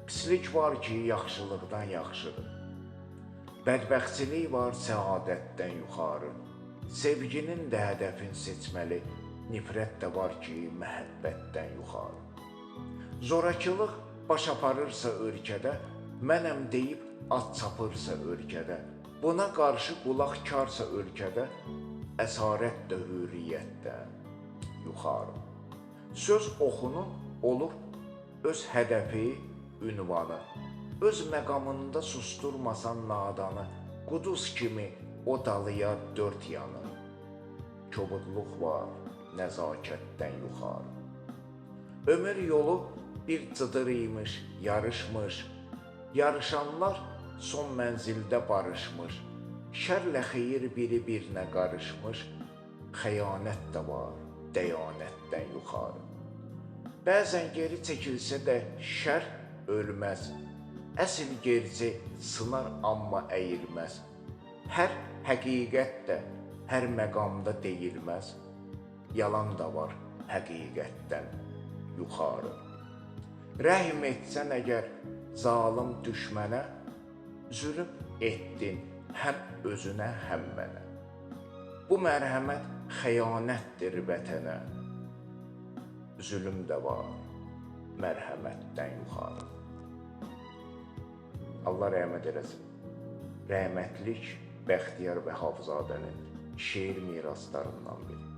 Pislik var ki, yaxşılıqdan yaxşıdır. Bədbəxtçilik var səadətdən yuxarı. Sevginin də hədəfin seçməli, nifrət də var ki, məhəbbətdən yuxarı. Zorakılıq baş aparırsa ölkədə, mənəm deyib at çapırsa ölkədə, buna qarşı qulaq karsa ölkədə, əsarət də hürriyyətdən yuxarı. Söz oxunun olur öz hədəfi, ünvanı, öz məqamında susturmasan nadanı, quduz kimi o dalıya dörd yanı. Kobudluq var nəzakətdən yuxarı. Ömür yolu bir cıdır imiş, yarışmış, yarışanlar son mənzildə barışmış, şərlə xeyir biri birinə qarışmış, xəyanət də var dəyanətdən yuxarı. Bəzən geri çəkilsə də şər ölməz, əsl gerçi sınar amma əyilməz. Hər həqiqət də hər məqamda deyilməz, yalan da var həqiqətdən yuxarı. Rəhm etsən əgər zalım düşmənə, zülm etdin həm özünə, həm mənə. Bu mərhəmət xəyanətdir vətənə, zülm də var mərhəmətdən yuxarı. Allah rəhmət eləsin. Rəhmətlik Bəxtiyar Vəhabzadənin şeir miraslarından biri.